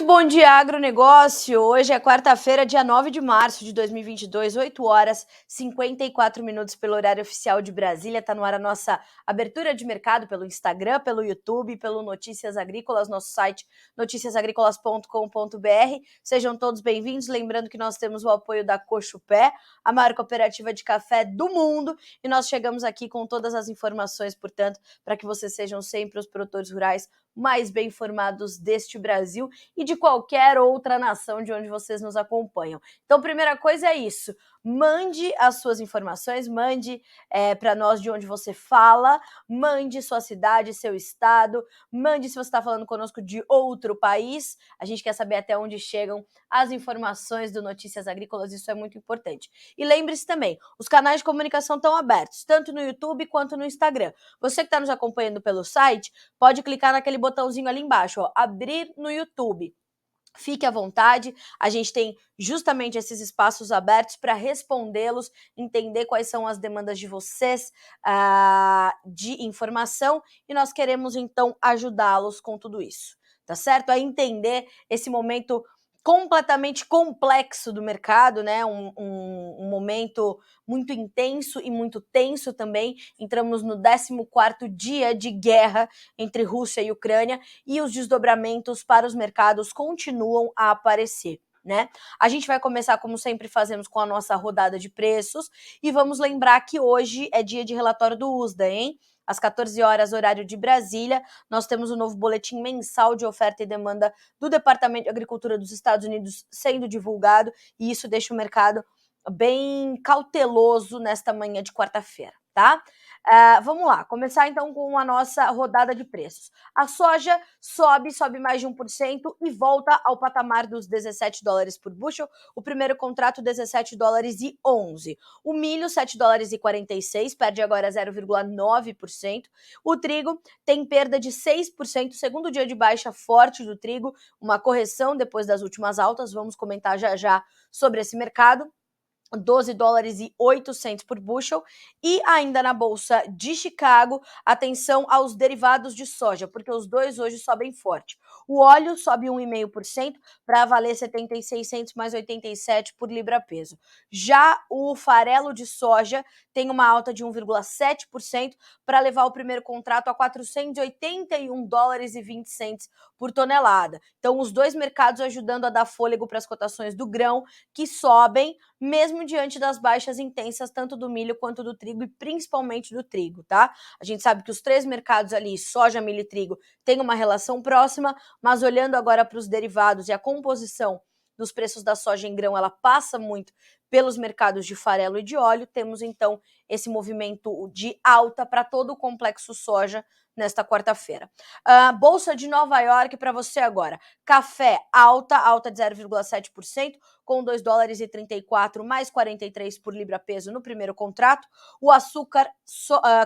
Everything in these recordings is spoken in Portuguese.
Muito bom dia, agronegócio! Hoje é quarta-feira, dia 9 de março de 2022, 8 horas 54 minutos pelo horário oficial de Brasília. Está no ar a nossa abertura de mercado pelo Instagram, pelo YouTube, pelo Notícias Agrícolas, nosso site noticiasagricolas.com.br. Sejam todos bem-vindos. Lembrando que nós temos o apoio da Cochupé, a maior cooperativa de café do mundo, e nós chegamos aqui com todas as informações, portanto, para que vocês sejam sempre os produtores rurais mais bem informados deste Brasil e de qualquer outra nação de onde vocês nos acompanham. Então, primeira coisa é isso, mande as suas informações, mande para nós de onde você fala, mande sua cidade, seu estado, mande se você está falando conosco de outro país, a gente quer saber até onde chegam as informações do Notícias Agrícolas, isso é muito importante. E lembre-se também, os canais de comunicação estão abertos, tanto no YouTube quanto no Instagram. Você que está nos acompanhando pelo site, pode clicar naquele botãozinho ali embaixo, ó, abrir no YouTube. Fique à vontade, a gente tem justamente esses espaços abertos para respondê-los, entender quais são as demandas de vocês de informação e nós queremos então ajudá-los com tudo isso, tá certo? A entender esse momento completamente complexo do mercado, né? Um momento muito intenso e muito tenso também. Entramos no 14º dia de guerra entre Rússia e Ucrânia e os desdobramentos para os mercados continuam a aparecer, né? A gente vai começar, como sempre fazemos, com a nossa rodada de preços e vamos lembrar que hoje é dia de relatório do USDA, hein? Às 14 horas, horário de Brasília, nós temos o novo boletim mensal de oferta e demanda do Departamento de Agricultura dos Estados Unidos sendo divulgado, e isso deixa o mercado bem cauteloso nesta manhã de quarta-feira, tá? Vamos lá, começar então com a nossa rodada de preços. A soja sobe mais de 1% e volta ao patamar dos 17 dólares por bushel. O primeiro contrato, 17 dólares e 11. O milho, 7 dólares e 46, perde agora 0,9%. O trigo tem perda de 6%, segundo dia de baixa forte do trigo, uma correção depois das últimas altas, vamos comentar já sobre esse mercado. 12 dólares e 8 por bushel, e ainda na Bolsa de Chicago, atenção aos derivados de soja, porque os dois hoje sobem forte. O óleo sobe 1,5% para valer 76 centos mais 87 por libra-peso. Já o farelo de soja tem uma alta de 1,7% para levar o primeiro contrato a 481 dólares e 20 centos por tonelada. Então, os dois mercados ajudando a dar fôlego para as cotações do grão, que sobem, mesmo diante das baixas intensas, tanto do milho quanto do trigo, e principalmente do trigo, tá? A gente sabe que os três mercados ali, soja, milho e trigo, têm uma relação próxima, mas olhando agora para os derivados e a composição dos preços da soja em grão, ela passa muito pelos mercados de farelo e de óleo, temos então esse movimento de alta para todo o complexo soja nesta quarta-feira. Bolsa de Nova York para você agora. Café alta de 0,7%, com 2 dólares e 34 mais 43 por libra-peso no primeiro contrato. O açúcar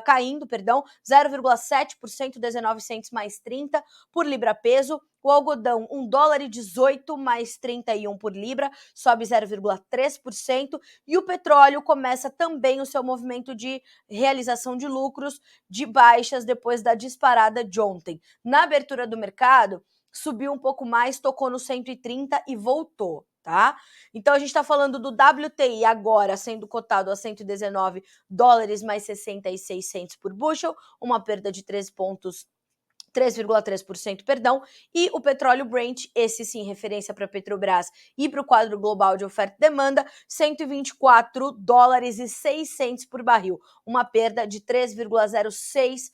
caindo, 0,7%, 19 centos mais 30 por libra-peso. O algodão, 1 dólar e 18 mais 31 por libra, sobe 0,3%. E o petróleo começa também o seu movimento de realização de lucros, de baixas depois da disparada de ontem. Na abertura do mercado, subiu um pouco mais, tocou no 130 e voltou, tá? Então a gente está falando do WTI agora sendo cotado a 119 dólares mais 66 centos por bushel, uma perda de 3,3%, e o petróleo Brent, esse sim, referência para a Petrobras e para o quadro global de oferta e demanda, 124 dólares e 6 centos por barril, uma perda de 3,06%.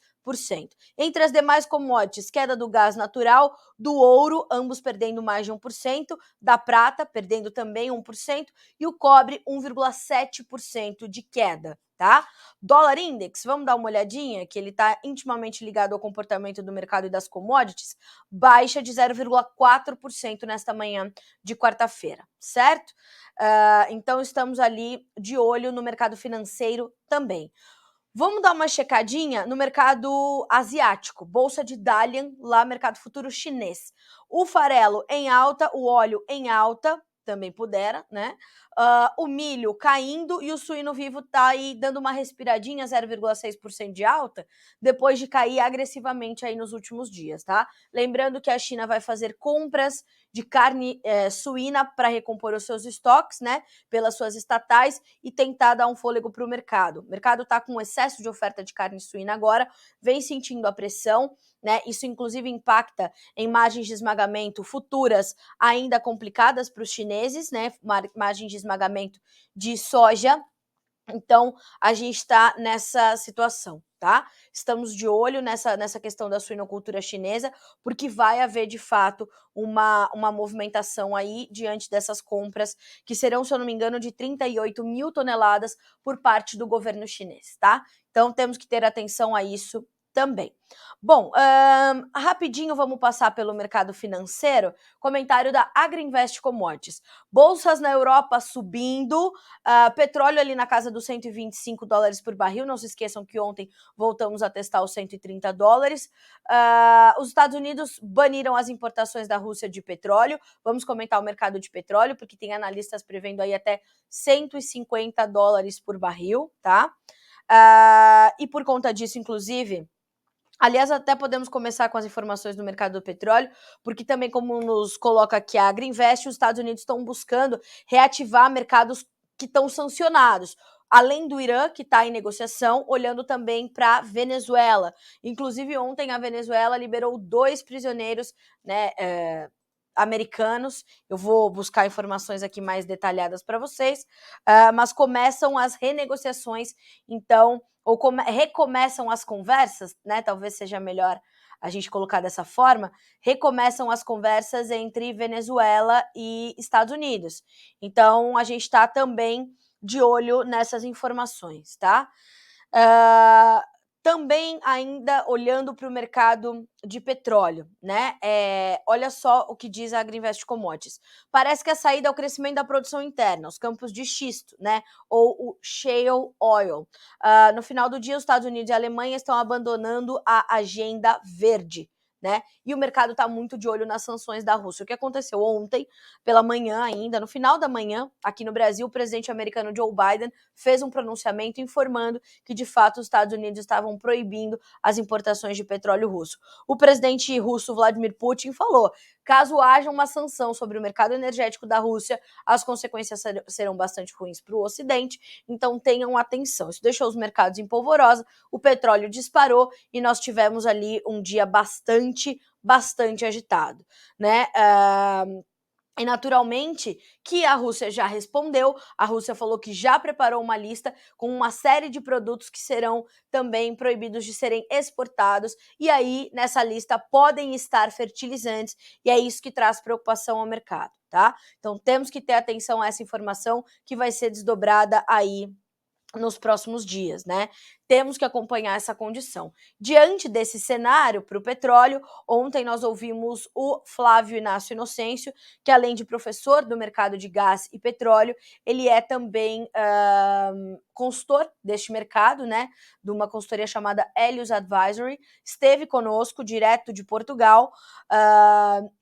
Entre as demais commodities, queda do gás natural, do ouro, ambos perdendo mais de 1%, da prata, perdendo também 1%, e o cobre, 1,7% de queda, tá? Dólar Index, vamos dar uma olhadinha, que ele está intimamente ligado ao comportamento do mercado e das commodities, baixa de 0,4% nesta manhã de quarta-feira, certo? Então estamos ali de olho no mercado financeiro também. Vamos dar uma checadinha no mercado asiático, bolsa de Dalian, lá mercado futuro chinês. O farelo em alta, o óleo em alta, também pudera, né? O milho caindo e o suíno vivo tá aí dando uma respiradinha, 0,6% de alta, depois de cair agressivamente aí nos últimos dias, tá? Lembrando que a China vai fazer compras de carne suína para recompor os seus estoques, né? Pelas suas estatais e tentar dar um fôlego para o mercado. O mercado está com excesso de oferta de carne suína agora, vem sentindo a pressão, né? Isso inclusive impacta em margens de esmagamento futuras ainda complicadas para os chineses, né? Margens de esmagamento de soja. Então, a gente está nessa situação, tá? Estamos de olho nessa questão da suinocultura chinesa, porque vai haver, de fato, uma movimentação aí diante dessas compras, que serão, se eu não me engano, de 38 mil toneladas por parte do governo chinês, tá? Então, temos que ter atenção a isso também. Bom, rapidinho vamos passar pelo mercado financeiro. Comentário da Agrinvest Commodities. Bolsas na Europa subindo, petróleo ali na casa dos $125 por barril. Não se esqueçam que ontem voltamos a testar os $130. Os Estados Unidos baniram as importações da Rússia de petróleo. Vamos comentar o mercado de petróleo, porque tem analistas prevendo aí até $150 por barril, tá? E por conta disso, inclusive, aliás, até podemos começar com as informações do mercado do petróleo, porque também, como nos coloca aqui a Agrinvest, os Estados Unidos estão buscando reativar mercados que estão sancionados. Além do Irã, que está em negociação, olhando também para Venezuela. Inclusive, ontem a Venezuela liberou 2 prisioneiros, né, americanos. Eu vou buscar informações aqui mais detalhadas para vocês, mas começam as renegociações, então, ou recomeçam as conversas, né? Talvez seja melhor a gente colocar dessa forma, recomeçam as conversas entre Venezuela e Estados Unidos. Então, a gente está também de olho nessas informações, tá? Também ainda olhando para o mercado de petróleo, né? Olha só o que diz a Agrinvest Commodities. Parece que a saída é o crescimento da produção interna, os campos de xisto, né? Ou o shale oil. No final do dia, os Estados Unidos e a Alemanha estão abandonando a agenda verde, né? E o mercado está muito de olho nas sanções da Rússia. O que aconteceu ontem, pela manhã ainda, no final da manhã, aqui no Brasil, o presidente americano Joe Biden fez um pronunciamento informando que, de fato, os Estados Unidos estavam proibindo as importações de petróleo russo. O presidente russo Vladimir Putin falou: caso haja uma sanção sobre o mercado energético da Rússia, as consequências serão bastante ruins para o Ocidente, então tenham atenção. Isso deixou os mercados em polvorosa, o petróleo disparou e nós tivemos ali um dia bastante agitado, né? E naturalmente que a Rússia já respondeu, a Rússia falou que já preparou uma lista com uma série de produtos que serão também proibidos de serem exportados, e aí nessa lista podem estar fertilizantes, e é isso que traz preocupação ao mercado, tá? Então temos que ter atenção a essa informação que vai ser desdobrada aí nos próximos dias, né? Temos que acompanhar essa condição. Diante desse cenário para o petróleo, ontem nós ouvimos o Flávio Inácio Inocêncio, que além de professor do mercado de gás e petróleo, ele é também consultor deste mercado, né? De uma consultoria chamada Helios Advisory, esteve conosco direto de Portugal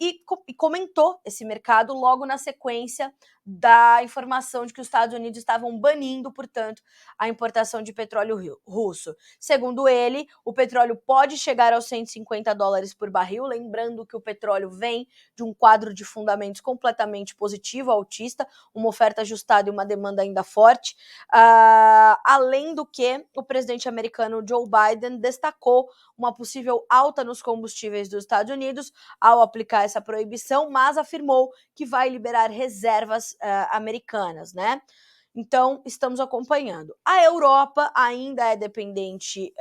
e comentou esse mercado logo na sequência da informação de que os Estados Unidos estavam banindo, portanto, a importação de petróleo russo. Segundo ele, o petróleo pode chegar aos $150 por barril, lembrando que o petróleo vem de um quadro de fundamentos completamente positivo, altista, uma oferta ajustada e uma demanda ainda forte. Além do que, o presidente americano Joe Biden destacou uma possível alta nos combustíveis dos Estados Unidos ao aplicar essa proibição, mas afirmou que vai liberar reservas americanas, né? Então, estamos acompanhando. A Europa ainda é dependente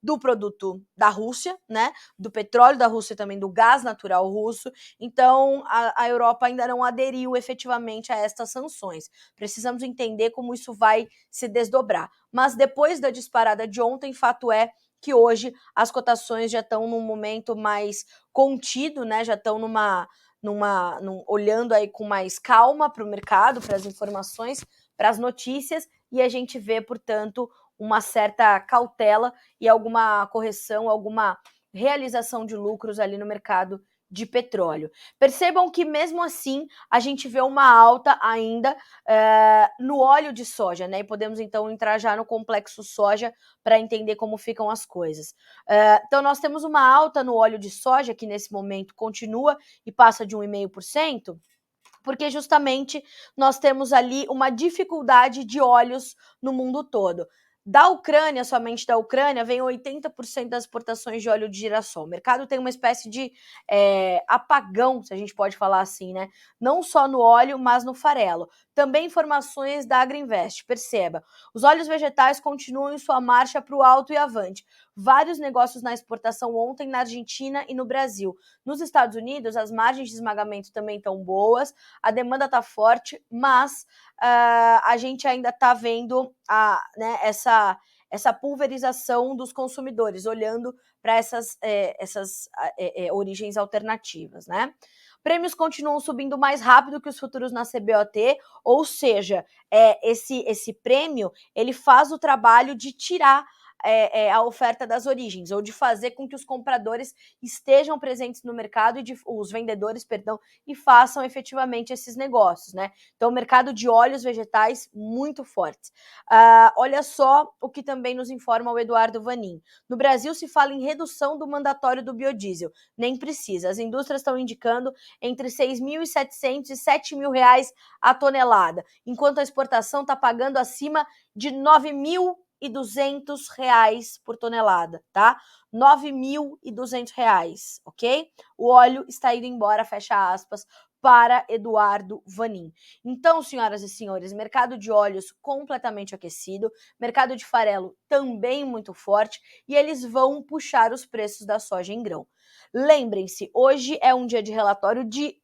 do produto da Rússia, né? Do petróleo da Rússia e também do gás natural russo. Então, a Europa ainda não aderiu efetivamente a estas sanções. Precisamos entender como isso vai se desdobrar. Mas depois da disparada de ontem, fato é que hoje as cotações já estão num momento mais contido, né? Já estão olhando aí com mais calma para o mercado, para as informações, para as notícias, e a gente vê, portanto, uma certa cautela e alguma correção, alguma realização de lucros ali no mercado de petróleo. Percebam que mesmo assim a gente vê uma alta ainda no óleo de soja, né? E podemos então entrar já no complexo soja para entender como ficam as coisas. Então nós temos uma alta no óleo de soja que nesse momento continua e passa de 1,5%. Porque justamente nós temos ali uma dificuldade de óleos no mundo todo. Da Ucrânia, somente da Ucrânia, vem 80% das exportações de óleo de girassol. O mercado tem uma espécie de apagão, se a gente pode falar assim, né? Não só no óleo, mas no farelo. Também informações da Agriinvest. Perceba, os óleos vegetais continuam em sua marcha para o alto e avante. Vários negócios na exportação ontem na Argentina e no Brasil. Nos Estados Unidos, as margens de esmagamento também estão boas, a demanda está forte, mas a gente ainda está vendo né, essa pulverização dos consumidores, olhando para essas origens alternativas, né? Prêmios continuam subindo mais rápido que os futuros na CBOT, ou seja, esse prêmio ele faz o trabalho de tirar a oferta das origens, ou de fazer com que os compradores estejam presentes no mercado os vendedores, perdão, e façam efetivamente esses negócios, né? Então, o mercado de óleos vegetais muito forte. Olha só o que também nos informa o Eduardo Vanin. No Brasil se fala em redução do mandatório do biodiesel. Nem precisa. As indústrias estão indicando entre 6.700 e 7.000 reais a tonelada, enquanto a exportação está pagando acima de 9.200 reais por tonelada, tá? 9.200 reais, ok? O óleo está indo embora, fecha aspas, para Eduardo Vanin. Então, senhoras e senhores, mercado de óleos completamente aquecido, mercado de farelo também muito forte, e eles vão puxar os preços da soja em grão. Lembrem-se, hoje é um dia de relatório de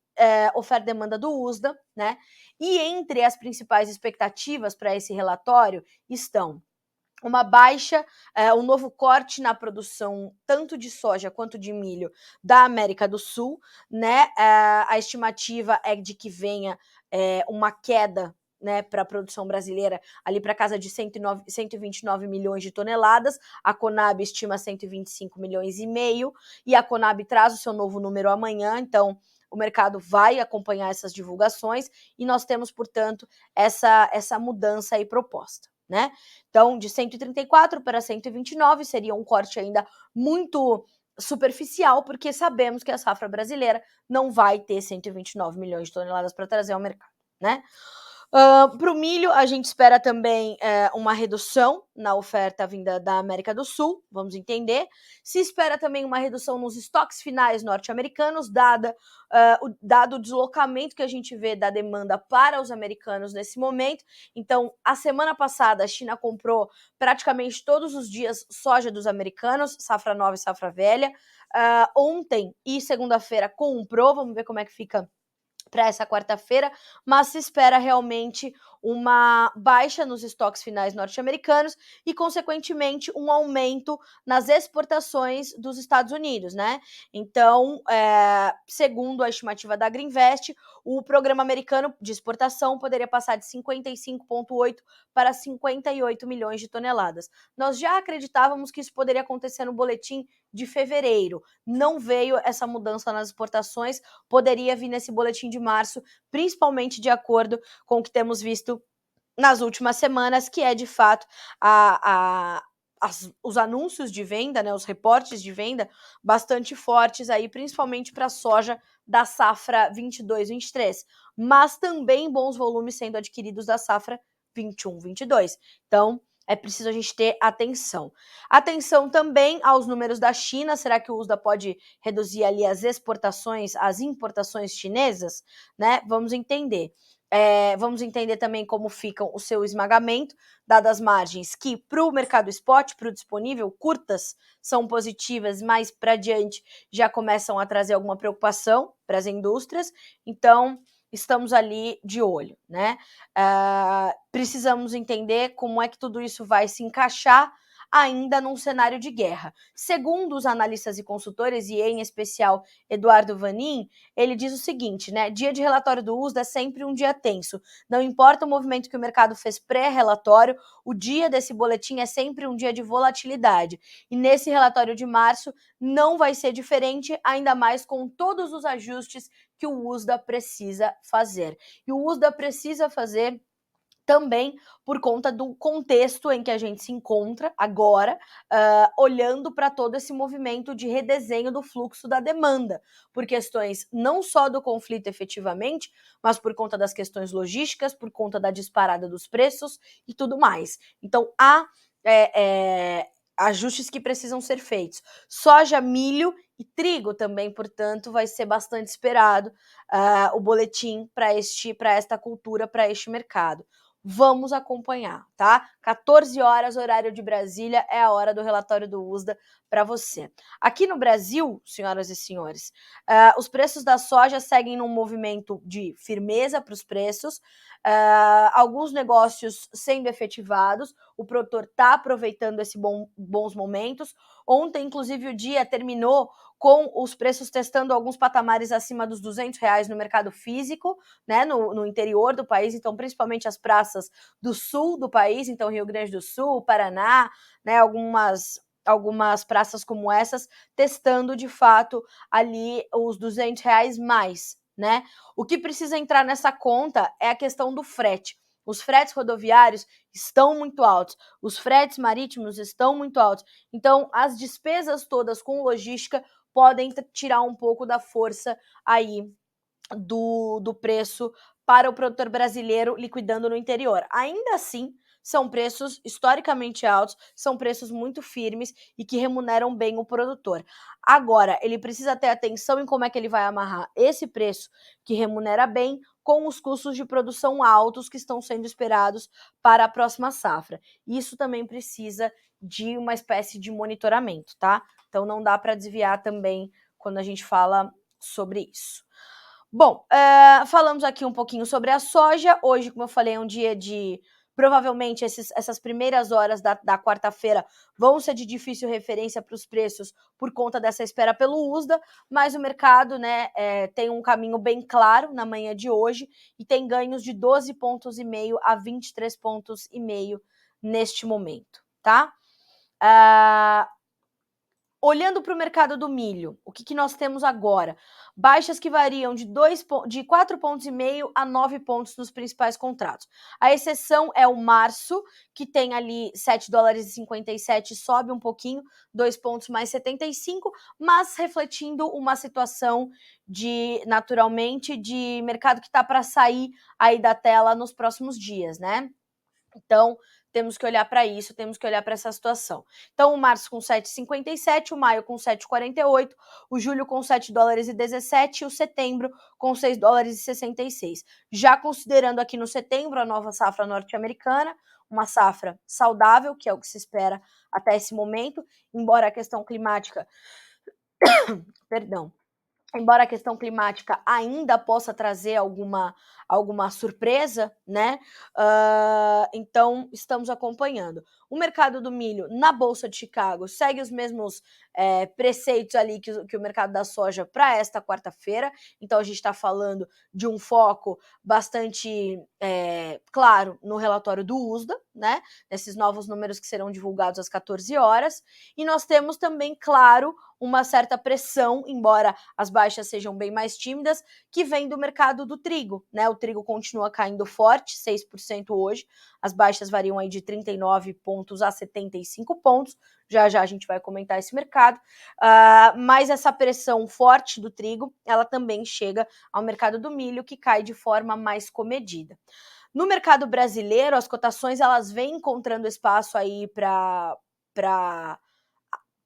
oferta e demanda do USDA, né? E entre as principais expectativas para esse relatório estão uma baixa, um novo corte na produção tanto de soja quanto de milho da América do Sul, né? A estimativa é de que venha uma queda, né, para a produção brasileira ali para casa de 129 milhões de toneladas. A Conab estima 125 milhões e meio e a Conab traz o seu novo número amanhã, então o mercado vai acompanhar essas divulgações e nós temos, portanto, essa mudança aí proposta, né? Então, de 134 para 129 seria um corte ainda muito superficial, porque sabemos que a safra brasileira não vai ter 129 milhões de toneladas para trazer ao mercado, né? Para o milho, a gente espera também uma redução na oferta vinda da América do Sul, vamos entender. Se espera também uma redução nos estoques finais norte-americanos, dado o deslocamento que a gente vê da demanda para os americanos nesse momento. Então, a semana passada, a China comprou praticamente todos os dias soja dos americanos, safra nova e safra velha. Ontem e segunda-feira comprou, vamos ver como é que fica para essa quarta-feira, mas se espera realmente uma baixa nos estoques finais norte-americanos e, consequentemente, um aumento nas exportações dos Estados Unidos, né? Então, segundo a estimativa da Agriinvest, o programa americano de exportação poderia passar de 55,8 para 58 milhões de toneladas. Nós já acreditávamos que isso poderia acontecer no boletim de fevereiro. Não veio essa mudança nas exportações, poderia vir nesse boletim de março, principalmente de acordo com o que temos visto nas últimas semanas, que é de fato os anúncios de venda, né, os reportes de venda bastante fortes aí, principalmente para a soja da safra 22-23, mas também bons volumes sendo adquiridos da safra 21-22. Então, é preciso a gente ter atenção. Atenção também aos números da China. Será que o USDA pode reduzir ali as exportações, as importações chinesas? Né? Vamos entender. Vamos entender também como fica o seu esmagamento, dadas as margens que para o mercado spot, para o disponível, curtas são positivas, mas para diante já começam a trazer alguma preocupação para as indústrias. Então, estamos ali de olho, né? Precisamos entender como é que tudo isso vai se encaixar ainda num cenário de guerra. Segundo os analistas e consultores, e em especial Eduardo Vanin, ele diz o seguinte, né? Dia de relatório do USDA é sempre um dia tenso. Não importa o movimento que o mercado fez pré-relatório, o dia desse boletim é sempre um dia de volatilidade. E nesse relatório de março não vai ser diferente, ainda mais com todos os ajustes que o USDA precisa fazer. E o USDA precisa fazer também por conta do contexto em que a gente se encontra agora, olhando para todo esse movimento de redesenho do fluxo da demanda, por questões não só do conflito efetivamente, mas por conta das questões logísticas, por conta da disparada dos preços e tudo mais. Então, há ajustes que precisam ser feitos. Soja, milho e trigo também, portanto, vai ser bastante esperado o boletim para esta cultura, para este mercado. Vamos acompanhar, tá? 14 horas, horário de Brasília, é a hora do relatório do USDA para você. Aqui no Brasil, senhoras e senhores, os preços da soja seguem num movimento de firmeza para os preços, alguns negócios sendo efetivados, o produtor está aproveitando esses bons momentos. Ontem, inclusive, o dia terminou com os preços testando alguns patamares acima dos R$ 200 no mercado físico, né, no interior do país, então principalmente as praças do sul do país, então Rio Grande do Sul, Paraná, né, algumas praças como essas, testando de fato ali os R$ 200 mais, né? O que precisa entrar nessa conta é a questão do frete. Os fretes rodoviários estão muito altos, os fretes marítimos estão muito altos, então as despesas todas com logística podem tirar um pouco da força aí do preço para o produtor brasileiro liquidando no interior. Ainda assim, são preços historicamente altos, são preços muito firmes e que remuneram bem o produtor. Agora, ele precisa ter atenção em como é que ele vai amarrar esse preço que remunera bem com os custos de produção altos que estão sendo esperados para a próxima safra. Isso também precisa de uma espécie de monitoramento, tá? Então não dá para desviar também quando a gente fala sobre isso. Bom, falamos aqui um pouquinho sobre a soja. Hoje, como eu falei, é um dia de... Provavelmente essas primeiras horas da quarta-feira vão ser de difícil referência para os preços por conta dessa espera pelo USDA, mas o mercado, né, tem um caminho bem claro na manhã de hoje e tem ganhos de 12,5 pontos a 23,5 pontos neste momento, tá? Olhando para o mercado do milho, o que nós temos agora? Baixas que variam de 4,5 pontos a 9 pontos nos principais contratos. A exceção é o março, que tem ali $7,57, sobe um pouquinho, 2 pontos mais 75, mas refletindo uma situação naturalmente, de mercado que está para sair aí da tela nos próximos dias, né? Então, temos que olhar para isso, temos que olhar para essa situação. Então, o março com 7,57, o maio com 7,48, o julho com $7,17 e o setembro com $6,66. Já considerando aqui no setembro a nova safra norte-americana, uma safra saudável, que é o que se espera até esse momento, embora a questão climática, embora a questão climática ainda possa trazer alguma surpresa, né? Então, estamos acompanhando. O mercado do milho na Bolsa de Chicago segue os mesmos preceitos ali que o mercado da soja para esta quarta-feira. Então, a gente está falando de um foco bastante claro no relatório do USDA, né? Nesses novos números que serão divulgados às 14 horas. E nós temos também, claro, uma certa pressão, embora as baixas sejam bem mais tímidas, que vem do mercado do trigo, né? O trigo continua caindo forte, 6% hoje, as baixas variam aí de 39 pontos a 75 pontos, já a gente vai comentar esse mercado, mas essa pressão forte do trigo, ela também chega ao mercado do milho, que cai de forma mais comedida. No mercado brasileiro, as cotações, elas vêm encontrando espaço aí para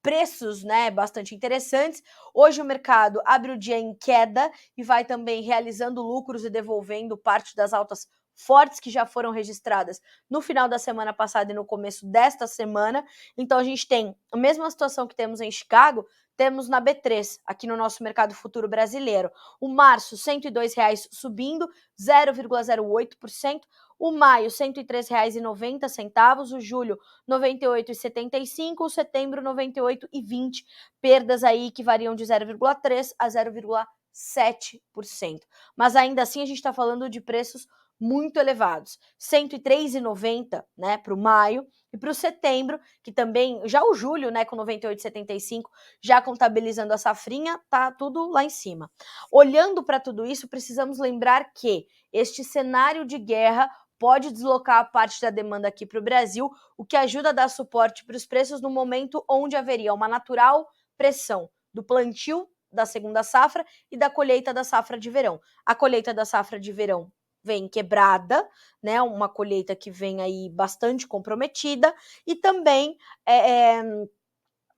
preços, né, bastante interessantes. Hoje o mercado abre o dia em queda e vai também realizando lucros e devolvendo parte das altas fortes que já foram registradas no final da semana passada e no começo desta semana. Então a gente tem a mesma situação que temos em Chicago, temos na B3, aqui no nosso mercado futuro brasileiro. O março, R$ 102 subindo 0,08%, O maio, R$ 103,90, o julho, R$ 98,75, o setembro, R$ 98,20, perdas aí que variam de 0,3% a 0,7%. Mas ainda assim a gente está falando de preços muito elevados, R$ 103,90, né, para o maio, e para o setembro, que também, já o julho, né, com 98,75, já contabilizando a safrinha, tá tudo lá em cima. Olhando para tudo isso, precisamos lembrar que este cenário de guerra pode deslocar a parte da demanda aqui para o Brasil, o que ajuda a dar suporte para os preços no momento onde haveria uma natural pressão do plantio da segunda safra e da colheita da safra de verão. A colheita da safra de verão vem quebrada, né? Uma colheita que vem aí bastante comprometida e também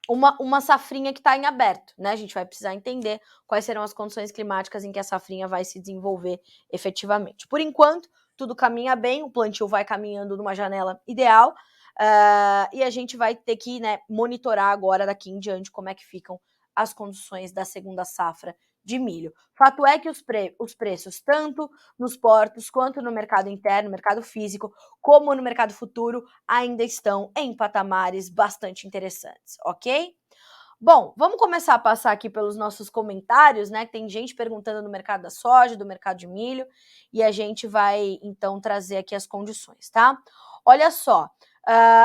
uma safrinha que está em aberto, né? A gente vai precisar entender quais serão as condições climáticas em que a safrinha vai se desenvolver efetivamente. Por enquanto, tudo caminha bem, o plantio vai caminhando numa janela ideal, e a gente vai ter que, né, monitorar agora daqui em diante como é que ficam as condições da segunda safra de milho. Fato é que os preços, tanto nos portos quanto no mercado interno, mercado físico, como no mercado futuro, ainda estão em patamares bastante interessantes, ok? Bom, vamos começar a passar aqui pelos nossos comentários, né? Tem gente perguntando no mercado da soja, do mercado de milho, e a gente vai, então, trazer aqui as condições, tá? Olha só,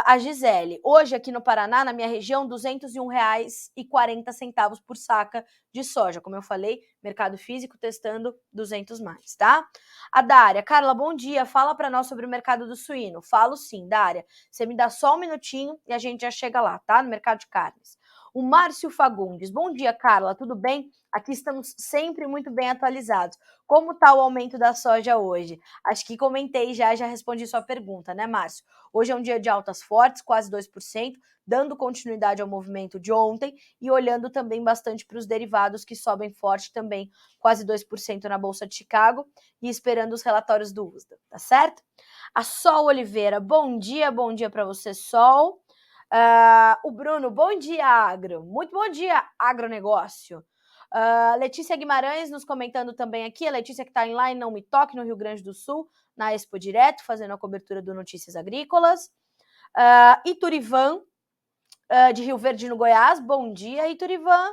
a Gisele, hoje aqui no Paraná, na minha região, R$ 201,40 por saca de soja. Como eu falei, mercado físico testando 200 mais, tá? A Dária, Carla, bom dia, fala para nós sobre o mercado do suíno. Falo sim, Dária. Você me dá só um minutinho e a gente já chega lá, tá? No mercado de carnes. O Márcio Fagundes, bom dia, Carla, tudo bem? Aqui estamos sempre muito bem atualizados. Como está o aumento da soja hoje? Acho que comentei já respondi sua pergunta, né, Márcio? Hoje é um dia de altas fortes, quase 2%, dando continuidade ao movimento de ontem e olhando também bastante para os derivados que sobem forte também, quase 2% na Bolsa de Chicago e esperando os relatórios do USDA, tá certo? A Sol Oliveira, bom dia para você, Sol. O Bruno, bom dia, Agro. Muito bom dia, agronegócio. Letícia Guimarães nos comentando também aqui. A Letícia que está em Line Não Me Toque, no Rio Grande do Sul, na Expo Direto, fazendo a cobertura do Notícias Agrícolas. Iturivan, de Rio Verde, no Goiás. Bom dia, Iturivan.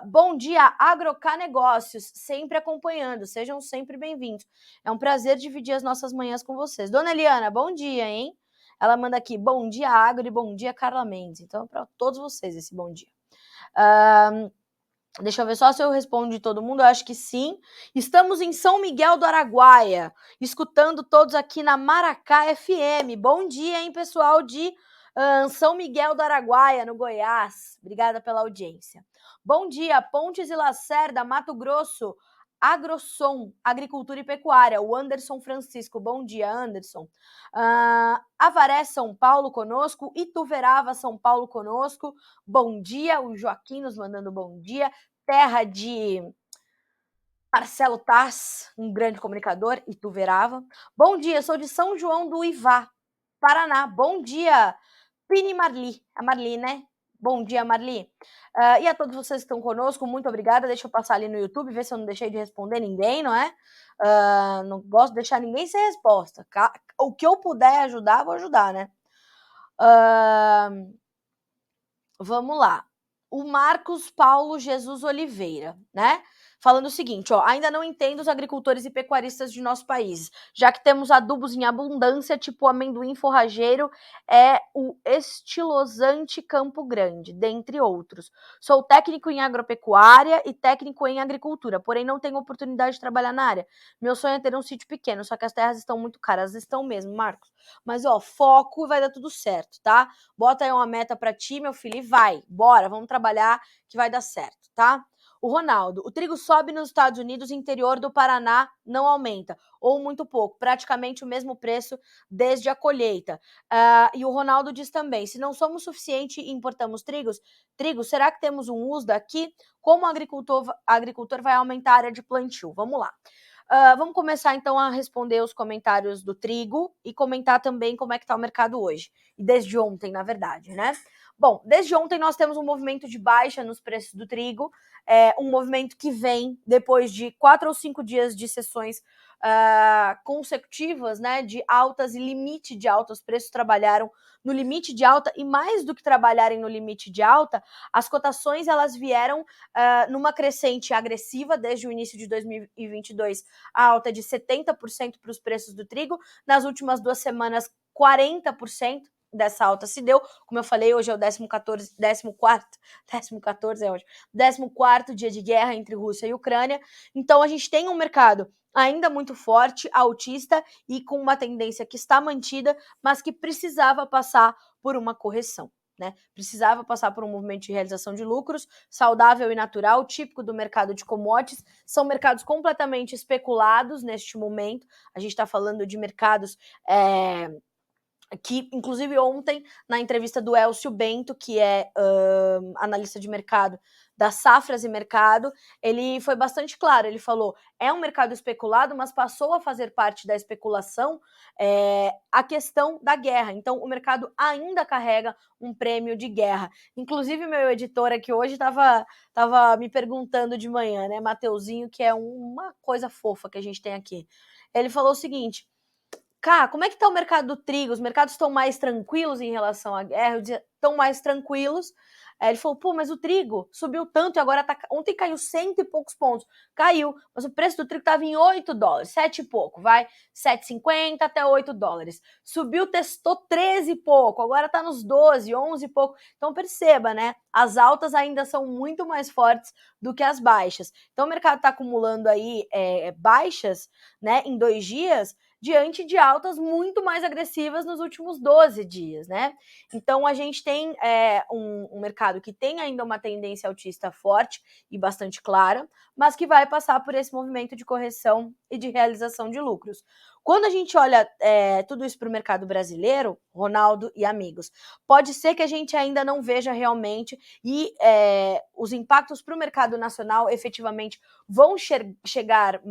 Bom dia, Agrocar Negócios, sempre acompanhando. Sejam sempre bem-vindos. É um prazer dividir as nossas manhãs com vocês. Dona Eliana, bom dia, hein? Ela manda aqui, bom dia, Agro, e bom dia, Carla Mendes. Então, para todos vocês, esse bom dia. Deixa eu ver só se eu respondo de todo mundo, eu acho que sim. Estamos em São Miguel do Araguaia, escutando todos aqui na Maracá FM. Bom dia, hein, pessoal de São Miguel do Araguaia, no Goiás. Obrigada pela audiência. Bom dia, Pontes e Lacerda, Mato Grosso. Agrosom, Agricultura e Pecuária, o Anderson Francisco. Bom dia, Anderson. Avaré, São Paulo conosco. Ituverava, São Paulo conosco. Bom dia, o Joaquim nos mandando bom dia. Terra de Marcelo Taz, um grande comunicador, Ituverava. Bom dia, sou de São João do Ivá, Paraná. Bom dia, Pini Marli. A Marli, né? Bom dia, Marli. E a todos vocês que estão conosco, muito obrigada. Deixa eu passar ali no YouTube, ver se eu não deixei de responder ninguém, não é? Não gosto de deixar ninguém sem resposta. O que eu puder ajudar, vou ajudar, né? Vamos lá. O Marcos Paulo Jesus Oliveira, né? Falando o seguinte, ó, ainda não entendo os agricultores e pecuaristas de nosso país, já que temos adubos em abundância, tipo amendoim forrageiro, o estilosante Campo Grande, dentre outros. Sou técnico em agropecuária e técnico em agricultura, porém não tenho oportunidade de trabalhar na área. Meu sonho é ter um sítio pequeno, só que as terras estão muito caras. Estão mesmo, Marcos. Mas, ó, foco e vai dar tudo certo, tá? Bota aí uma meta pra ti, meu filho, e vai. Bora, vamos trabalhar que vai dar certo, tá? O Ronaldo, o trigo sobe nos Estados Unidos, interior do Paraná não aumenta, ou muito pouco, praticamente o mesmo preço desde a colheita. E o Ronaldo diz também, se não somos suficiente e importamos trigo, será que temos um USDA aqui? Como o agricultor vai aumentar a área de plantio? Vamos lá. Vamos começar então a responder os comentários do trigo e comentar também como é que está o mercado hoje, e desde ontem, na verdade, né? Bom, desde ontem nós temos um movimento de baixa nos preços do trigo, um movimento que vem depois de 4 ou 5 dias de sessões consecutivas, né, de altas e limite de alta. Os preços trabalharam no limite de alta, e mais do que trabalharem no limite de alta, as cotações elas vieram numa crescente agressiva desde o início de 2022, a alta de 70% para os preços do trigo. Nas últimas 2 semanas, 40% dessa alta se deu. Como eu falei, hoje é o 14º dia de guerra entre Rússia e Ucrânia. Então a gente tem um mercado ainda muito forte, altista e com uma tendência que está mantida, mas que precisava passar por uma correção, né? Precisava passar por um movimento de realização de lucros saudável e natural, típico do mercado de commodities. São mercados completamente especulados neste momento. A gente está falando de mercados que, inclusive, ontem, na entrevista do Elcio Bento, que é analista de mercado da Safras e Mercado, ele foi bastante claro. Ele falou, é um mercado especulado, mas passou a fazer parte da especulação a questão da guerra. Então, o mercado ainda carrega um prêmio de guerra. Inclusive, meu editor aqui hoje estava me perguntando de manhã, né, Mateuzinho, que é uma coisa fofa que a gente tem aqui. Ele falou o seguinte: Cá, como é que tá o mercado do trigo? Os mercados estão mais tranquilos em relação à guerra? Eu dizia, estão mais tranquilos. Ele falou, pô, mas o trigo subiu tanto e agora tá... Ontem caiu 100 e poucos pontos. Caiu, mas o preço do trigo estava em 8 dólares, 7 e pouco, vai, 7,50 até 8 dólares. Subiu, testou 13 e pouco, agora tá nos 12, 11 e pouco. Então perceba, né, as altas ainda são muito mais fortes do que as baixas. Então o mercado tá acumulando aí baixas, né, em 2 dias, diante de altas muito mais agressivas nos últimos 12 dias, né? Então a gente tem um mercado que tem ainda uma tendência altista forte e bastante clara, mas que vai passar por esse movimento de correção e de realização de lucros. Quando a gente olha tudo isso para o mercado brasileiro, Ronaldo e amigos, pode ser que a gente ainda não veja realmente e os impactos para o mercado nacional efetivamente vão chegar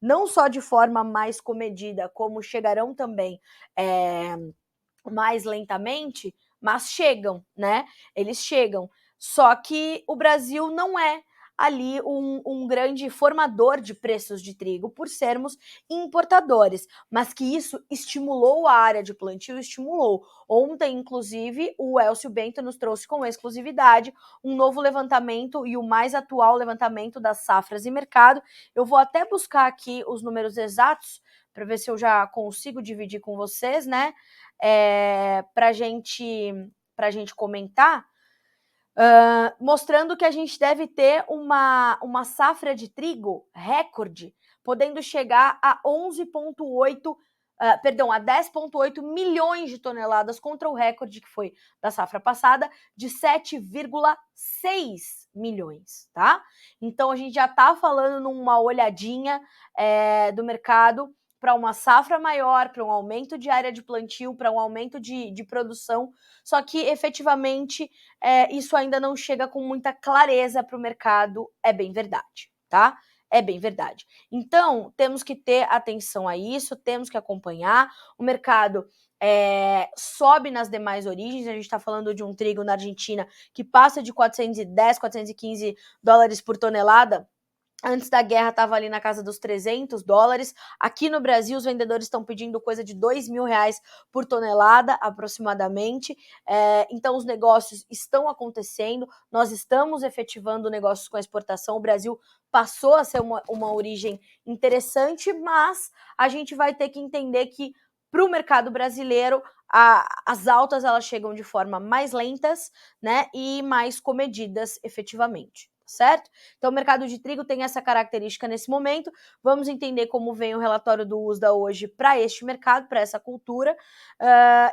não só de forma mais comedida, como chegarão também mais lentamente, mas chegam, né? Eles chegam. Só que o Brasil não é ali um grande formador de preços de trigo por sermos importadores, mas que isso estimulou a área de plantio, estimulou. Ontem, inclusive, o Elcio Bento nos trouxe com exclusividade um novo levantamento e o mais atual levantamento das safras e mercado. Eu vou até buscar aqui os números exatos para ver se eu já consigo dividir com vocês, né? Para a gente comentar, mostrando que a gente deve ter uma safra de trigo recorde, podendo chegar a 10,8 milhões de toneladas contra o recorde que foi da safra passada de 7,6 milhões, tá? Então a gente já está falando numa olhadinha do mercado para uma safra maior, para um aumento de área de plantio, para um aumento de produção, só que efetivamente isso ainda não chega com muita clareza para o mercado, é bem verdade, tá? É bem verdade. Então, temos que ter atenção a isso, temos que acompanhar. O mercado sobe nas demais origens, a gente está falando de um trigo na Argentina que passa de 410, 415 dólares por tonelada. Antes da guerra estava ali na casa dos 300 dólares. Aqui no Brasil, os vendedores estão pedindo coisa de R$2.000 por tonelada, aproximadamente. Então, os negócios estão acontecendo. Nós estamos efetivando negócios com a exportação. O Brasil passou a ser uma origem interessante, mas a gente vai ter que entender que, para o mercado brasileiro, as altas elas chegam de forma mais lentas, né, e mais comedidas efetivamente. Certo? Então, o mercado de trigo tem essa característica nesse momento. Vamos entender como vem o relatório do USDA hoje para este mercado, para essa cultura.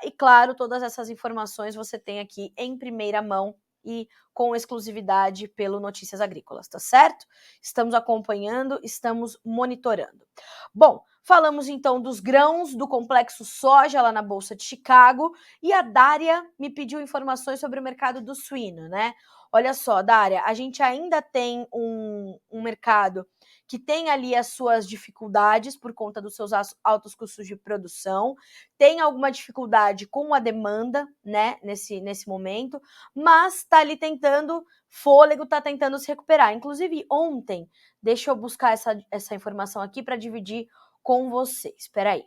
E, claro, todas essas informações você tem aqui em primeira mão e com exclusividade pelo Notícias Agrícolas, tá certo? Estamos acompanhando, estamos monitorando. Bom, falamos então dos grãos, do complexo soja lá na Bolsa de Chicago, e a Dária me pediu informações sobre o mercado do suíno, né? Olha só, Dária, a gente ainda tem um mercado que tem ali as suas dificuldades por conta dos seus altos custos de produção, tem alguma dificuldade com a demanda, né, nesse momento, mas está ali tentando fôlego, está tentando se recuperar. Inclusive, ontem, deixa eu buscar essa informação aqui para dividir com vocês. Espera aí.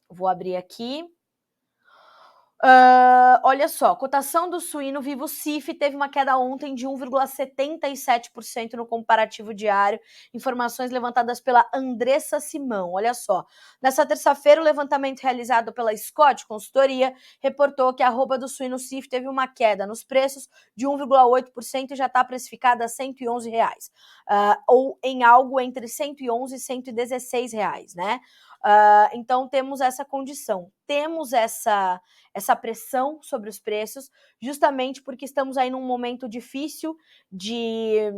Vou abrir aqui. Olha só, cotação do suíno vivo CIF teve uma queda ontem de 1,77% no comparativo diário, informações levantadas pela Andressa Simão. Olha só, nessa terça-feira o levantamento realizado pela Scott Consultoria reportou que a arroba do suíno CIF teve uma queda nos preços de 1,8% e já está precificada a R$ 111, ou em algo entre 111 e 116 reais, né? Então temos essa condição, temos essa pressão sobre os preços, justamente porque estamos aí num momento difícil de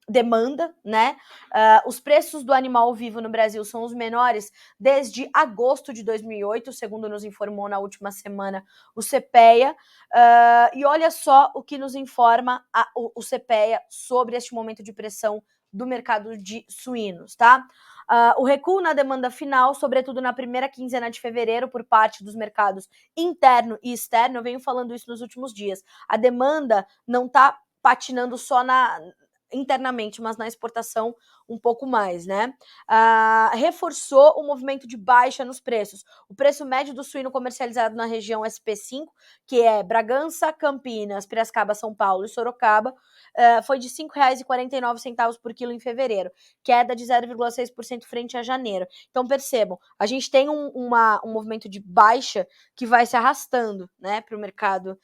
demanda, né? Os preços do animal vivo no Brasil são os menores desde agosto de 2008, segundo nos informou na última semana o CPEA, e olha só o que nos informa o CPEA sobre este momento de pressão do mercado de suínos, tá? O recuo na demanda final, sobretudo na primeira quinzena de fevereiro, por parte dos mercados interno e externo, eu venho falando isso nos últimos dias. A demanda não está patinando só internamente, mas na exportação um pouco mais, né? Reforçou o movimento de baixa nos preços. O preço médio do suíno comercializado na região SP5, que é Bragança, Campinas, Piracicaba, São Paulo e Sorocaba, foi de R$ 5,49 por quilo em fevereiro, queda de 0,6% frente a janeiro. Então percebam, a gente tem um movimento de baixa que vai se arrastando, né, para o mercado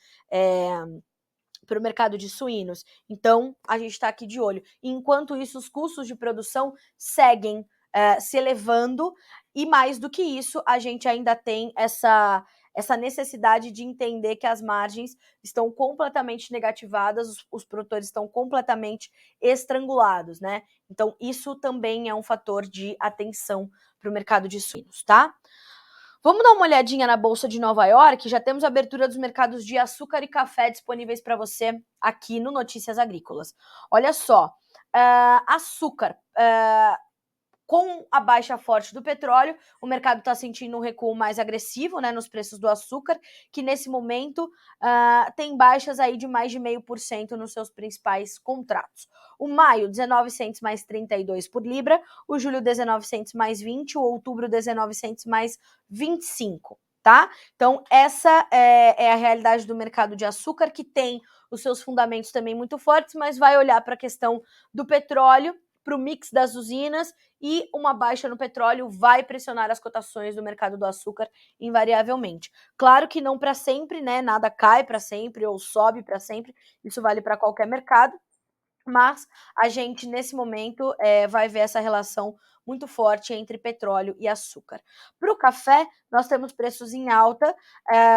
de suínos. Então, a gente está aqui de olho. Enquanto isso, os custos de produção seguem se elevando e, mais do que isso, a gente ainda tem essa necessidade de entender que as margens estão completamente negativadas, os produtores estão completamente estrangulados, né? Então, isso também é um fator de atenção para o mercado de suínos, tá? Vamos dar uma olhadinha na Bolsa de Nova York? Já temos a abertura dos mercados de açúcar e café disponíveis para você aqui no Notícias Agrícolas. Olha só, açúcar, com a baixa forte do petróleo, o mercado está sentindo um recuo mais agressivo, né, nos preços do açúcar, que nesse momento tem baixas aí de mais de 0,5% nos seus principais contratos. O maio, 19 cents mais 32 por libra, o julho, 19 cents mais 20, o outubro, 19 cents mais 25, tá? Então, essa é a realidade do mercado de açúcar, que tem os seus fundamentos também muito fortes, mas vai olhar para a questão do petróleo, para o mix das usinas, e uma baixa no petróleo vai pressionar as cotações do mercado do açúcar invariavelmente. Claro que não para sempre, né? Nada cai para sempre ou sobe para sempre, isso vale para qualquer mercado, mas a gente, nesse momento, vai ver essa relação muito forte entre petróleo e açúcar. Para o café, nós temos preços em alta,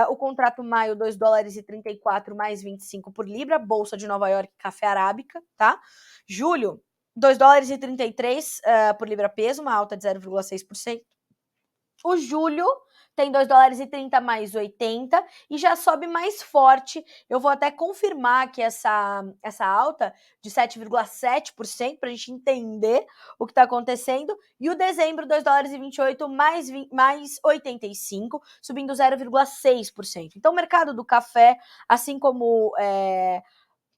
o contrato maio, $2,34 mais 25 por libra, Bolsa de Nova York, café arábica, tá? Julho, $2,33 por libra peso, uma alta de 0,6%. O julho tem $2,30 mais 80 e já sobe mais forte. Eu vou até confirmar aqui essa alta de 7,7% para a gente entender o que está acontecendo. E o dezembro, $2,28 mais 85, subindo 0,6%. Então, o mercado do café, assim como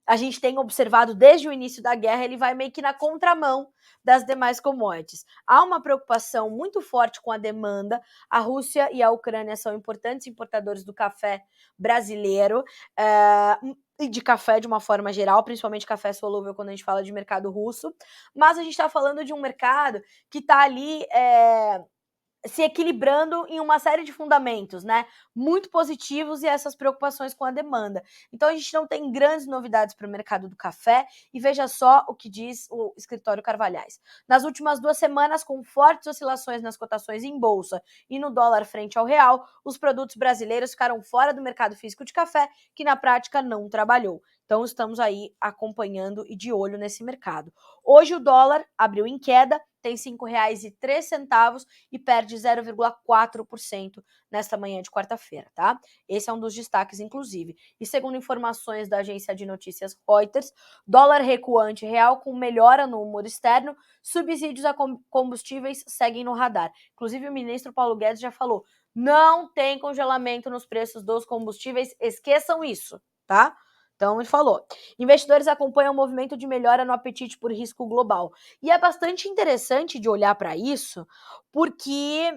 a gente tem observado desde o início da guerra, ele vai meio que na contramão das demais commodities. Há uma preocupação muito forte com a demanda. A Rússia e a Ucrânia são importantes importadores do café brasileiro e de café de uma forma geral, principalmente café solúvel quando a gente fala de mercado russo. Mas a gente está falando de um mercado que está ali se equilibrando em uma série de fundamentos, né, muito positivos, e essas preocupações com a demanda. Então a gente não tem grandes novidades para o mercado do café, e veja só o que diz o escritório Carvalhais. Nas últimas 2 semanas, com fortes oscilações nas cotações em bolsa e no dólar frente ao real, os produtos brasileiros ficaram fora do mercado físico de café, que na prática não trabalhou. Então estamos aí acompanhando e de olho nesse mercado. Hoje o dólar abriu em queda, tem R$ 5,03 e perde 0,4% nesta manhã de quarta-feira, tá? Esse é um dos destaques, inclusive. E segundo informações da agência de notícias Reuters, dólar recuante real com melhora no humor externo, subsídios a combustíveis seguem no radar. Inclusive, o ministro Paulo Guedes já falou, não tem congelamento nos preços dos combustíveis, esqueçam isso, tá? Então, ele falou. Investidores acompanham o movimento de melhora no apetite por risco global. E é bastante interessante de olhar para isso, porque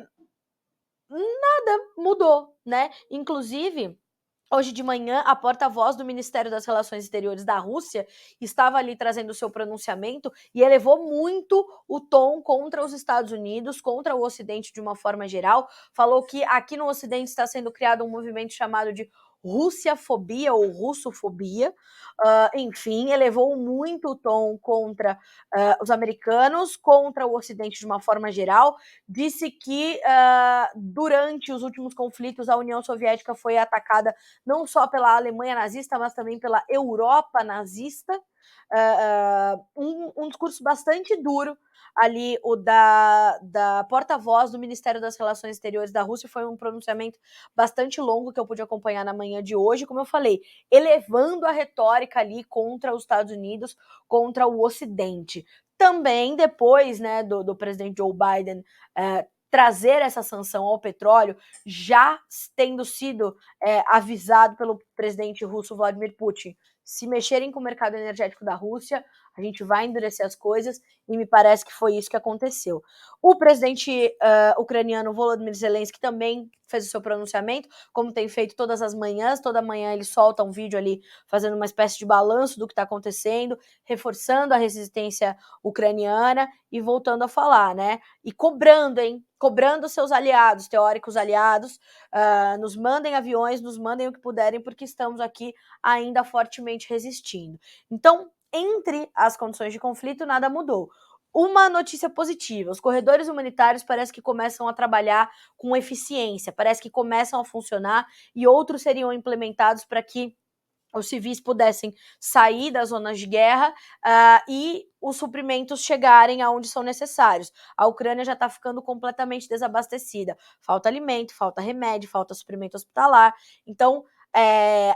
nada mudou, né? Inclusive, hoje de manhã, a porta-voz do Ministério das Relações Exteriores da Rússia estava ali trazendo o seu pronunciamento e elevou muito o tom contra os Estados Unidos, contra o Ocidente de uma forma geral. Falou que aqui no Ocidente está sendo criado um movimento chamado de Russiafobia ou Russofobia. Enfim, elevou muito o tom contra os americanos, contra o Ocidente de uma forma geral. Disse que durante os últimos conflitos a União Soviética foi atacada não só pela Alemanha nazista, mas também pela Europa nazista. Um discurso bastante duro ali, o da porta-voz do Ministério das Relações Exteriores da Rússia, foi um pronunciamento bastante longo que eu pude acompanhar na manhã de hoje, como eu falei, elevando a retórica ali contra os Estados Unidos, contra o Ocidente. Também depois, né, do presidente Joe Biden trazer essa sanção ao petróleo, já tendo sido avisado pelo presidente russo Vladimir Putin, se mexerem com o mercado energético da Rússia, a gente vai endurecer as coisas, e me parece que foi isso que aconteceu. O presidente ucraniano Volodymyr Zelensky também fez o seu pronunciamento, como tem feito todas as manhãs, toda manhã ele solta um vídeo ali fazendo uma espécie de balanço do que está acontecendo, reforçando a resistência ucraniana e voltando a falar, né? E cobrando, cobrando seus aliados, teóricos aliados, nos mandem aviões, nos mandem o que puderem, porque estamos aqui ainda fortemente resistindo. Então, entre as condições de conflito, nada mudou. Uma notícia positiva, os corredores humanitários parece que começam a trabalhar com eficiência, parece que começam a funcionar e outros seriam implementados para que os civis pudessem sair das zonas de guerra e os suprimentos chegarem aonde são necessários. A Ucrânia já está ficando completamente desabastecida. Falta alimento, falta remédio, falta suprimento hospitalar. Então,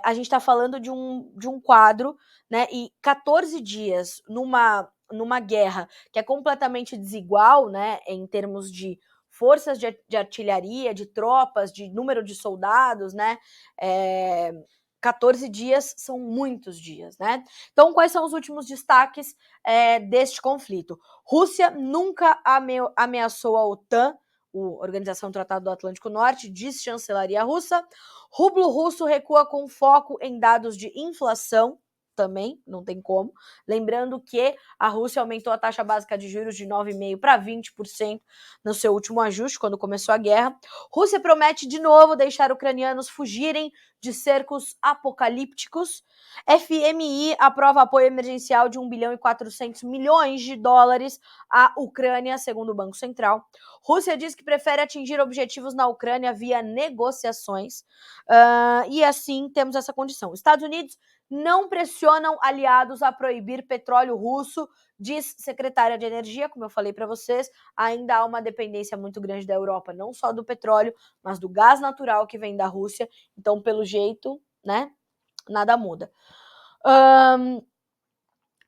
a gente está falando de um quadro, né? E 14 dias numa guerra que é completamente desigual, né? Em termos de forças de artilharia, de tropas, de número de soldados, né? 14 dias são muitos dias, né? Então, quais são os últimos destaques deste conflito? Rússia nunca ameaçou a OTAN, a Organização do Tratado do Atlântico Norte, diz chancelaria russa. Rublo russo recua com foco em dados de inflação, também, não tem como. Lembrando que a Rússia aumentou a taxa básica de juros de 9,5% para 20% no seu último ajuste, quando começou a guerra. Rússia promete de novo deixar ucranianos fugirem de cercos apocalípticos. FMI aprova apoio emergencial de 1 bilhão e 400 milhões de dólares à Ucrânia, segundo o Banco Central. Rússia diz que prefere atingir objetivos na Ucrânia via negociações. E assim temos essa condição. Estados Unidos não pressionam aliados a proibir petróleo russo, diz secretária de Energia, como eu falei para vocês, ainda há uma dependência muito grande da Europa, não só do petróleo, mas do gás natural que vem da Rússia. Então, pelo jeito, né, nada muda.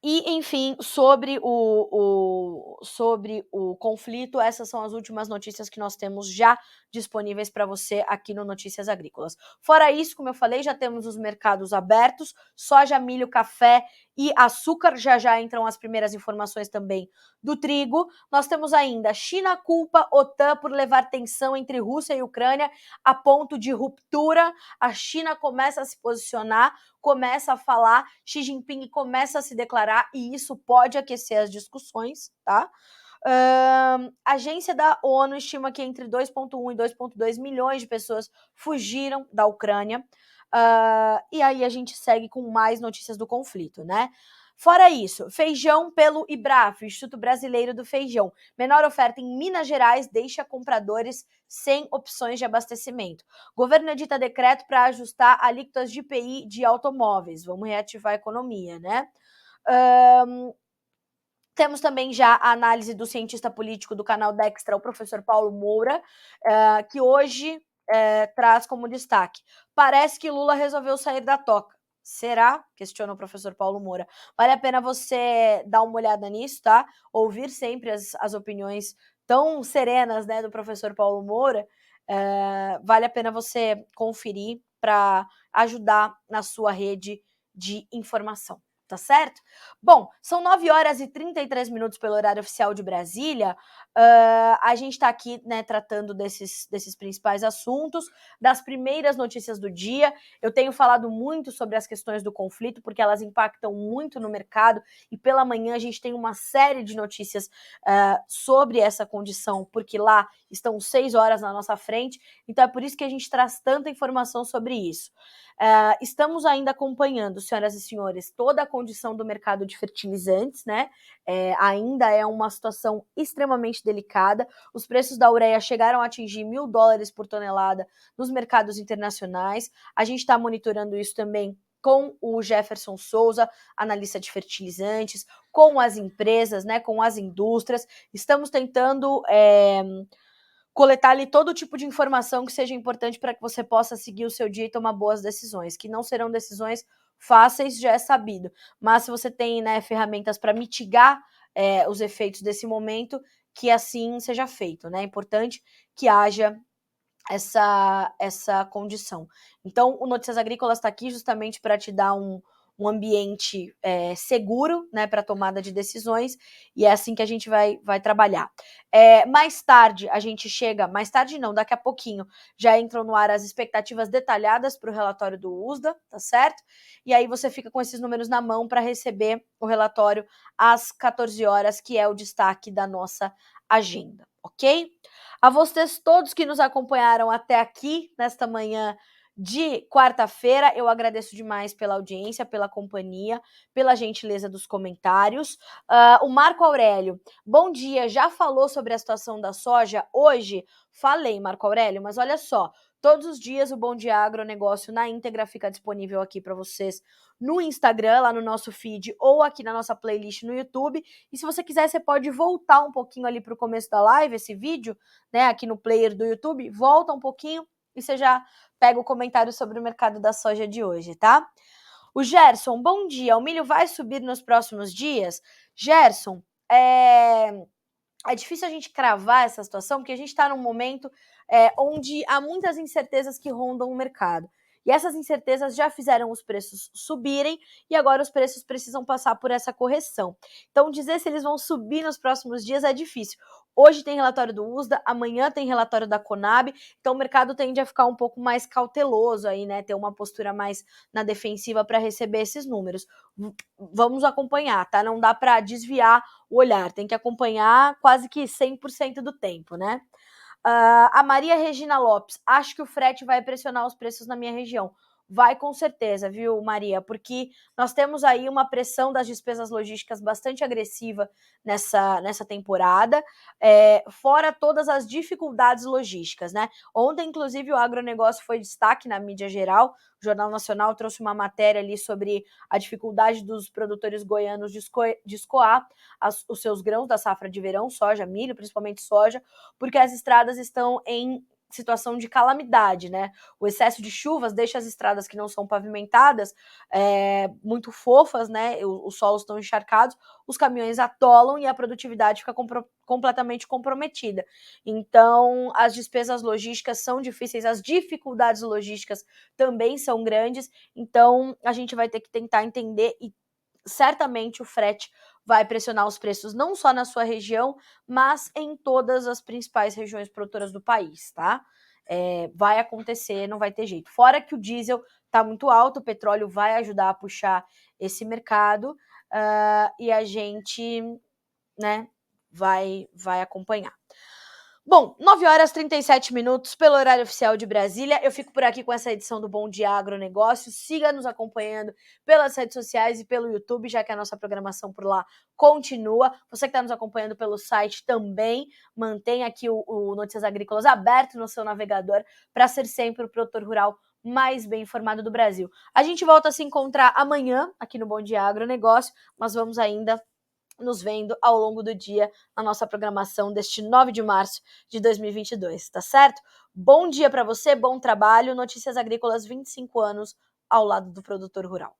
E, enfim, sobre o conflito, essas são as últimas notícias que nós temos já disponíveis para você aqui no Notícias Agrícolas. Fora isso, como eu falei, já temos os mercados abertos, soja, milho, café e açúcar, já entram as primeiras informações também do trigo. Nós temos ainda China culpa OTAN por levar tensão entre Rússia e Ucrânia a ponto de ruptura. A China começa a se posicionar, começa a falar, Xi Jinping começa a se declarar e isso pode aquecer as discussões, tá? A agência da ONU estima que entre 2,1 e 2,2 milhões de pessoas fugiram da Ucrânia. E aí a gente segue com mais notícias do conflito, né? Fora isso, feijão pelo IBRAF, Instituto Brasileiro do Feijão. Menor oferta em Minas Gerais deixa compradores sem opções de abastecimento. Governo edita decreto para ajustar alíquotas de IPI de automóveis. Vamos reativar a economia, né? Temos também já a análise do cientista político do canal Dextra, o professor Paulo Moura, que hoje traz como destaque: parece que Lula resolveu sair da toca. Será? Questiona o professor Paulo Moura. Vale a pena você dar uma olhada nisso, tá? Ouvir sempre as opiniões tão serenas, né, do professor Paulo Moura. Vale a pena você conferir para ajudar na sua rede de informação. Tá certo? Bom, são 9h33 pelo horário oficial de Brasília. A gente está aqui, né, tratando desses principais assuntos, das primeiras notícias do dia. Eu tenho falado muito sobre as questões do conflito, porque elas impactam muito no mercado, e pela manhã a gente tem uma série de notícias sobre essa condição, porque lá estão 6 horas na nossa frente, então é por isso que a gente traz tanta informação sobre isso. Estamos ainda acompanhando, senhoras e senhores, toda a condição do mercado de fertilizantes, né? Ainda é uma situação extremamente delicada. Os preços da ureia chegaram a atingir $1.000 por tonelada nos mercados internacionais. A gente está monitorando isso também com o Jefferson Souza, analista de fertilizantes, com as empresas, né, com as indústrias. Estamos tentando coletar ali todo tipo de informação que seja importante para que você possa seguir o seu dia e tomar boas decisões, que não serão decisões fáceis, já é sabido. Mas se você tem, né, ferramentas para mitigar os efeitos desse momento, que assim seja feito, né? É importante que haja essa condição. Então, o Notícias Agrícolas está aqui justamente para te dar um ambiente seguro, né, para tomada de decisões, e é assim que a gente vai trabalhar. Mais tarde a gente chega, mais tarde não, daqui a pouquinho, já entram no ar as expectativas detalhadas para o relatório do USDA, tá certo? E aí você fica com esses números na mão para receber o relatório às 14 horas, que é o destaque da nossa agenda, ok? A vocês todos que nos acompanharam até aqui, nesta manhã de quarta-feira, eu agradeço demais pela audiência, pela companhia, pela gentileza dos comentários. O Marco Aurélio, bom dia, já falou sobre a situação da soja? Hoje falei, Marco Aurélio, mas olha só, todos os dias o Bom Dia Agronegócio na íntegra fica disponível aqui para vocês no Instagram, lá no nosso feed, ou aqui na nossa playlist no YouTube. E se você quiser, você pode voltar um pouquinho ali para o começo da live, esse vídeo, né, aqui no player do YouTube, volta um pouquinho e você já pega o comentário sobre o mercado da soja de hoje, tá? O Gerson, bom dia, o milho vai subir nos próximos dias? Gerson, é difícil a gente cravar essa situação, porque a gente está num momento onde há muitas incertezas que rondam o mercado. E essas incertezas já fizeram os preços subirem e agora os preços precisam passar por essa correção. Então, dizer se eles vão subir nos próximos dias é difícil. Hoje tem relatório do USDA, amanhã tem relatório da Conab, então o mercado tende a ficar um pouco mais cauteloso aí, né? Ter uma postura mais na defensiva para receber esses números. Vamos acompanhar, tá? Não dá para desviar o olhar, tem que acompanhar quase que 100% do tempo, né? A Maria Regina Lopes, acho que o frete vai pressionar os preços na minha região. Vai com certeza, viu, Maria? Porque nós temos aí uma pressão das despesas logísticas bastante agressiva nessa temporada, fora todas as dificuldades logísticas, né? Ontem, inclusive, o agronegócio foi destaque na mídia geral. O Jornal Nacional trouxe uma matéria ali sobre a dificuldade dos produtores goianos de escoar os seus grãos da safra de verão, soja, milho, principalmente soja, porque as estradas estão em situação de calamidade, né? O excesso de chuvas deixa as estradas que não são pavimentadas muito fofas, né? Os solos estão encharcados, os caminhões atolam e a produtividade fica completamente comprometida. Então, as despesas logísticas são difíceis, as dificuldades logísticas também são grandes, então a gente vai ter que tentar entender e certamente o frete vai pressionar os preços não só na sua região, mas em todas as principais regiões produtoras do país, tá? Vai acontecer, não vai ter jeito. Fora que o diesel está muito alto, o petróleo vai ajudar a puxar esse mercado e a gente, né, vai acompanhar. Bom, 9h37 pelo horário oficial de Brasília. Eu fico por aqui com essa edição do Bom Dia Agronegócio. Siga nos acompanhando pelas redes sociais e pelo YouTube, já que a nossa programação por lá continua. Você que está nos acompanhando pelo site também, mantenha aqui o Notícias Agrícolas aberto no seu navegador para ser sempre o produtor rural mais bem informado do Brasil. A gente volta a se encontrar amanhã aqui no Bom Dia Agronegócio, mas vamos ainda nos vendo ao longo do dia na nossa programação deste 9 de março de 2022, tá certo? Bom dia para você, bom trabalho. Notícias Agrícolas, 25 anos ao lado do produtor rural.